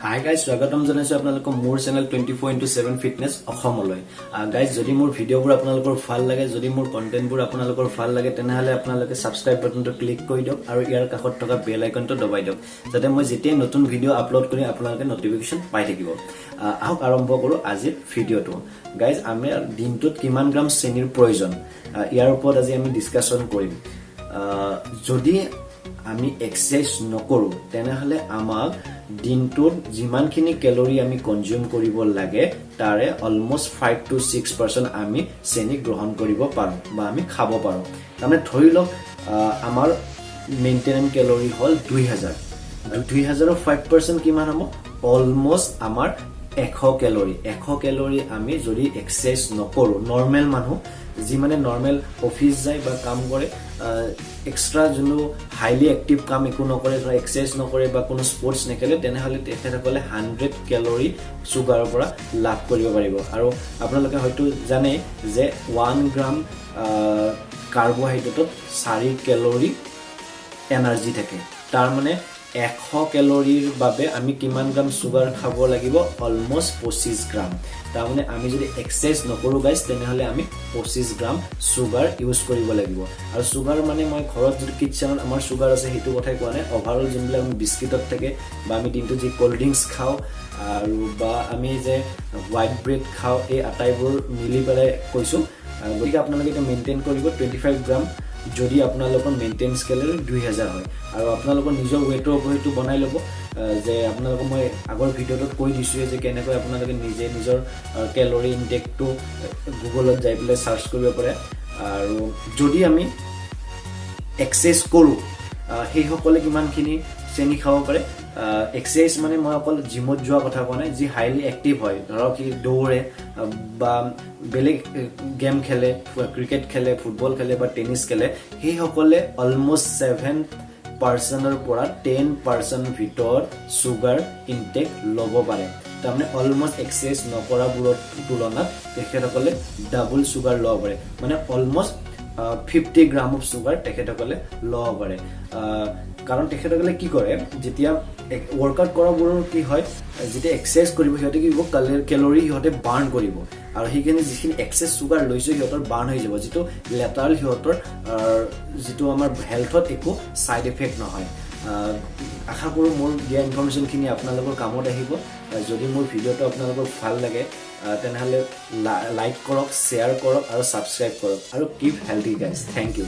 Hi guys, স্বাগতম জনাইছো আপোনালোকক মোৰ চেনেল 24/7 ফিটনেস অসমলৈ। গাইজ যদি মোৰ ভিডিঅ'বোৰ আপোনালোকৰ ভাল লাগে, যদি মোৰ কন্টেন্টবোৰ আপোনালোকৰ ভাল লাগে তেনেহলে আপোনালোকে সাবস্ক্ৰাইব বাটনটো ক্লিক কৰি দিয়ক আৰু ইয়াৰ কাষত থকা বেল আইকনটো দবাই দিয়ক যাতে মই যেতিয়া নতুন ভিডিঅ' আপলোড কৰিম আপোনালোকে নটিফিকেশন পাই থাকিব। আহক আৰম্ভ কৰো আজিৰ ভিডিঅ'টো। গাইজ আমি দিনটোত কিমান গ্ৰাম চেনিৰ প্ৰয়োজন ইয়াৰ ওপৰত আজি আমি ডিসকাশন কৰিম। যদি আমি এক্সাৰসাইজ নকৰো তেনেহলে আমাক দিনটোত যিমানখিনি ক্যালোৰি আমি কনজিউম কৰিব লাগে তাৰে অলমোস্ট 5 to 6% আমি চেনি গ্ৰহণ কৰিব পাৰো বা আমি খাব পাৰো। তাৰমানে ধৰি লওক আমাৰ মেইনটেইন ক্যালোৰি হল 2000 2000 5% কিমান হ'ব অলমোস্ট আমাৰ 100 ক্যালোৰি আমি যদি এক্সাৰসাইজ নকৰো নৰমাল মানুহ যি মানে নৰমাল অফিস যায় বা কাম কৰে এক্সট্ৰা যোনো হাইলি অ্যাক্টিভ কাম একো নকৰে বা এক্সাৰসাইজ নকৰে বা কোনো স্পৰ্টছ নেখেলে তেনেহলে তেখেতসকলে 100 ক্যালোৰি সুগাৰৰ পৰা লাভ কৰিব পাৰিব। আৰু আপোনালোকে হয়তো জানে যে 1 গ্ৰাম কাৰ্বোহাইড্ৰেটত 4 ক্যালোৰি এনাৰ্জি থাকে। তাৰ মানে 100 ক্যালোৰিৰ বাবে আমি কিমান গ্ৰাম সুগাৰ খাব লাগিব অলমোস্ট 25 গ্ৰাম। তাৰ মানে আমি যদি এক্সাৰসাইজ নকৰো গাইস তেনেহলে আমি 25 গ্ৰাম সুগাৰ ইউজ কৰিব লাগিব। আৰু সুগাৰ মানে মই ঘৰত যদি কিচেনত আমাৰ সুগাৰ আছে হেতু কথাই কোৱা নাই, ওভাৰঅল যোনবিলাক আমি বিস্কিটত থাকে বা আমি দিনটো যি কোল্ড ড্ৰিংকস খাও আৰু বা আমি যে হোৱাইট ব্ৰেড খাও এই আটাইবোৰ মিলি পেলাই কৈছো। গতিকে আপোনালোকে এটা মেইনটেইন কৰিব 25 গ্ৰাম যদি আপোনালোকৰ মেইনটেইনস ক্যালোৰি 2000 হয় আৰু আপোনালোকৰ নিজৰ ওয়েটৰ ওপৰটো বনাই লব যে আপোনালোকক মই আগৰ ভিডিঅ'টোত কৈ দিছো যে কেনেকৈ আপোনালোকে নিজে নিজৰ ক্যালোৰি ইনটেকটো গুগলত যাই পেলাই সাৰ্চ কৰিব পাৰে। আৰু যদি আমি এক্সাৰসাইজ কৰো সেই সকলে কিমানখিনি চেনি খাব পাৰে। এক্সাৰসাইজ মানে মই অকল জিমত যোৱা কথা কোৱা নাই, যি হাইলি এক্টিভ হয় ধৰক কি দৌৰে বা বেলেগ গেম খেলে, ক্ৰিকেট খেলে, ফুটবল খেলে বা টেনিস খেলে সেই সকলে অলমোস্ট 7% পৰা 10% ভিতৰত সুগাৰ ইনটেক লব পাৰে। তাৰমানে অলমোস্ট এক্সাৰসাইজ নকৰাবোৰৰ তুলনাত তেখেতসকলে ডাবল সুগাৰ লব পাৰে, মানে অলমোস্ট 50 গ্ৰাম অফ সুগাৰ তেখেতসকলে লব পাৰে। কাৰণ তেখেতসকলে কি কৰে যেতিয়া ওয়াৰ্কআউট কৰাবোৰৰ কি হয় যেতিয়া এক্সাৰসাইজ কৰিব সিহঁতে কি হ'ব ক্যালোৰি সিহঁতে বাৰ্ন কৰিব আৰু সেইখিনি যিখিনি এক্সেস সুগাৰ লৈছে সিহঁতৰ বাৰ্ন হৈ যাব, যিটো লেটাৰেল সিহঁতৰ যিটো আমাৰ হেলথত একো সাইড এফেক্ট নহয়। আশা কৰো মোৰ দিয়া ইনফৰমেশনখিনি আপোনালোকৰ কামত আহিব। যদি মোৰ ভিডিঅ'টো আপোনালোকৰ ভাল লাগে তেনেহলে লাইক কৰক, শ্বেয়াৰ কৰক আৰু সাবস্ক্ৰাইব কৰক আৰু keep healthy guys. Thank U.